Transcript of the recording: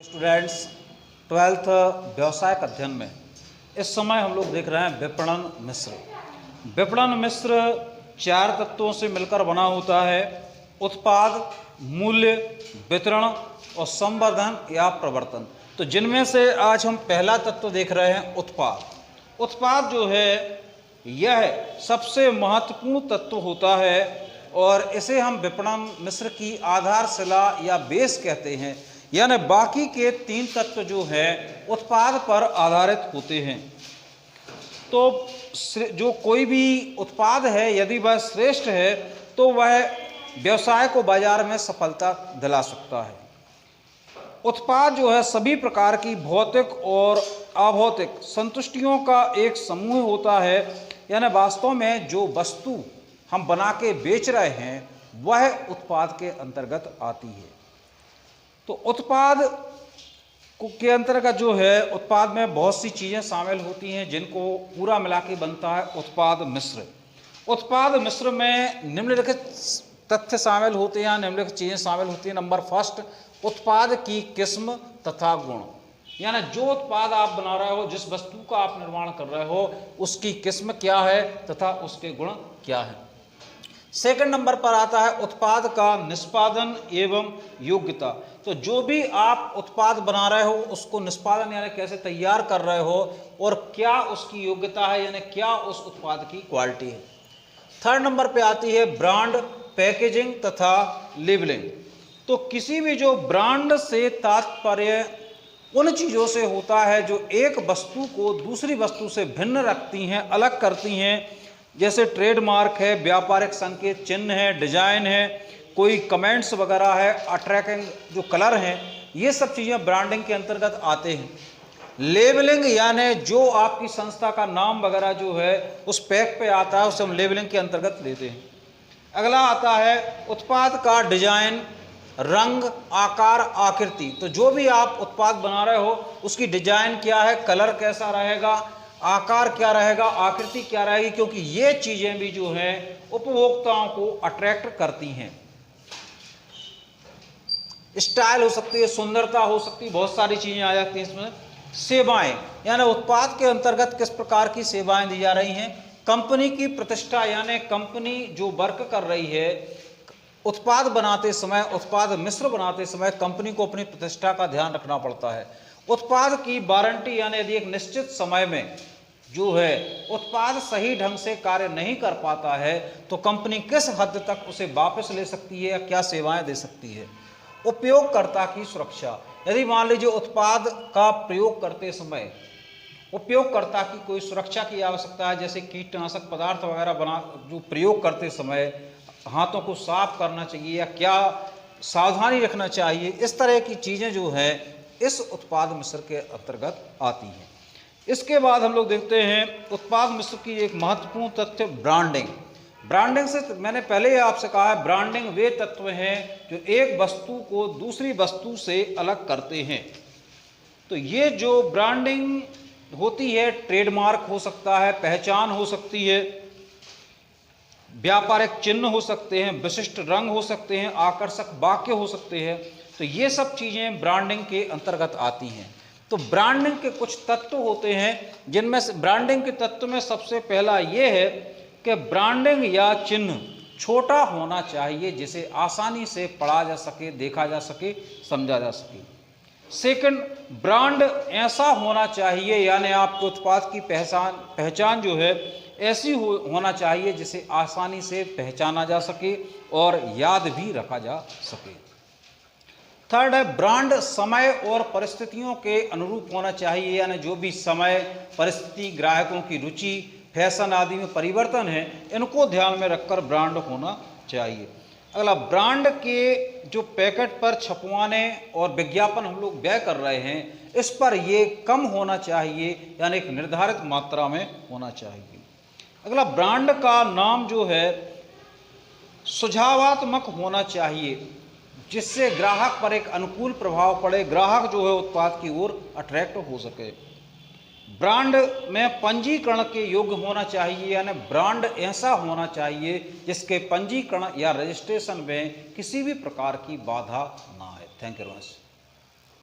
Students 12th व्यवसायिक अध्ययन में इस समय हम लोग देख रहे हैं विपणन मिश्र। विपणन मिश्र चार तत्वों से मिलकर बना होता है: उत्पाद, मूल्य, वितरण और संवर्धन या प्रवर्तन। तो जिनमें से आज हम पहला तत्व देख रहे हैं उत्पाद। उत्पाद जो है यह सबसे महत्वपूर्ण तत्व होता है और इसे हम विपणन मिश्र की आधारशिला या बेस कहते हैं। यानी बाकी के तीन तत्व जो है उत्पाद पर आधारित होते हैं। तो जो कोई भी उत्पाद है यदि वह श्रेष्ठ है तो वह व्यवसाय को बाजार में सफलता दिला सकता है। उत्पाद जो है सभी प्रकार की भौतिक और अभौतिक संतुष्टियों का एक समूह होता है। यानी वास्तव में जो वस्तु हम बना के बेच रहे हैं वह उत्पाद के अंतर्गत आती है। तो उत्पाद के अंतर्गत जो है उत्पाद में बहुत सी चीज़ें शामिल होती हैं जिनको पूरा मिला के बनता है उत्पाद मिश्र। उत्पाद मिश्र में निम्नलिखित तथ्य शामिल होते हैं, निम्नलिखित चीज़ें शामिल होती हैं। नंबर फर्स्ट, उत्पाद की किस्म तथा गुण। यानी जो उत्पाद आप बना रहे हो, जिस वस्तु का आप निर्माण कर रहे हो, उसकी किस्म क्या है तथा उसके गुण क्या है। सेकंड नंबर पर आता है उत्पाद का निष्पादन एवं योग्यता। तो जो भी आप उत्पाद बना रहे हो उसको निष्पादन यानी कैसे तैयार कर रहे हो और क्या उसकी योग्यता है, यानी क्या उस उत्पाद की क्वालिटी है। थर्ड नंबर पे आती है ब्रांड, पैकेजिंग तथा लेबलिंग। तो किसी भी जो ब्रांड से तात्पर्य उन चीज़ों से होता है जो एक वस्तु को दूसरी वस्तु से भिन्न रखती हैं, अलग करती हैं। जैसे ट्रेडमार्क है, व्यापारिक संकेत चिन्ह है, डिजाइन है, कोई कमेंट्स वगैरह है, अट्रैक्टिंग जो कलर हैं, ये सब चीज़ें ब्रांडिंग के अंतर्गत आते हैं। लेबलिंग यानी जो आपकी संस्था का नाम वगैरह जो है उस पैक पे आता है उसे हम लेबलिंग के अंतर्गत लेते हैं। अगला आता है उत्पाद का डिजाइन, रंग, आकार, आकृति। तो जो भी आप उत्पाद बना रहे हो उसकी डिजाइन क्या है, कलर कैसा रहेगा, आकार क्या रहेगा, आकृति क्या रहेगी, क्योंकि ये चीजें भी जो हैं उपभोक्ताओं को अट्रैक्ट करती हैं। स्टाइल हो सकती है, सुंदरता हो सकती है, बहुत सारी चीजें आ जाती हैं इसमें। सेवाएं यानी उत्पाद के अंतर्गत किस प्रकार की सेवाएं दी जा रही हैं। कंपनी की प्रतिष्ठा यानी कंपनी जो वर्क कर रही है उत्पाद बनाते समय, उत्पाद मिश्र बनाते समय कंपनी को अपनी प्रतिष्ठा का ध्यान रखना पड़ता है। उत्पाद की वारंटी यानी यदि एक निश्चित समय में जो है उत्पाद सही ढंग से कार्य नहीं कर पाता है तो कंपनी किस हद तक उसे वापस ले सकती है या क्या सेवाएं दे सकती है। उपयोगकर्ता की सुरक्षा, यदि मान लीजिए उत्पाद का प्रयोग करते समय उपयोगकर्ता की कोई सुरक्षा की आवश्यकता है, जैसे कीटनाशक पदार्थ वगैरह बना जो प्रयोग करते समय हाथों को साफ करना चाहिए या क्या सावधानी रखना चाहिए, इस तरह की चीज़ें जो है इस उत्पाद मिश्र के अंतर्गत आती हैं। इसके बाद हम लोग देखते हैं उत्पाद मिश्र की एक महत्वपूर्ण तथ्य ब्रांडिंग। ब्रांडिंग से मैंने पहले ही आपसे कहा है, ब्रांडिंग वे तत्व हैं जो एक वस्तु को दूसरी वस्तु से अलग करते हैं। तो ये जो ब्रांडिंग होती है, ट्रेडमार्क हो सकता है, पहचान हो सकती है, व्यापारिक चिन्ह हो सकते हैं, विशिष्ट रंग हो सकते हैं, आकर्षक वाक्य हो सकते हैं। तो ये सब चीज़ें ब्रांडिंग के अंतर्गत आती हैं। तो ब्रांडिंग के कुछ तत्व होते हैं जिनमें से ब्रांडिंग के तत्व में सबसे पहला ये है कि ब्रांडिंग या चिन्ह छोटा होना चाहिए जिसे आसानी से पढ़ा जा सके, देखा जा सके, समझा जा सके। सेकंड, ब्रांड ऐसा होना चाहिए यानी आपके उत्पाद की पहचान जो है ऐसी होना चाहिए जिसे आसानी से पहचाना जा सके और याद भी रखा जा सके। थर्ड है ब्रांड समय और परिस्थितियों के अनुरूप होना चाहिए, यानी जो भी समय, परिस्थिति, ग्राहकों की रुचि, फैशन आदि में परिवर्तन है इनको ध्यान में रखकर ब्रांड होना चाहिए। अगला, ब्रांड के जो पैकेट पर छपवाने और विज्ञापन हम लोग व्यय कर रहे हैं इस पर ये कम होना चाहिए, यानी एक निर्धारित मात्रा में होना चाहिए। अगला, ब्रांड का नाम जो है सुझावात्मक होना चाहिए जिससे ग्राहक पर एक अनुकूल प्रभाव पड़े, ग्राहक जो है उत्पाद की ओर अट्रैक्ट हो सके। ब्रांड में पंजीकरण के योग्य होना चाहिए, यानी ब्रांड ऐसा होना चाहिए जिसके पंजीकरण या रजिस्ट्रेशन में किसी भी प्रकार की बाधा ना आए। Thank you very much.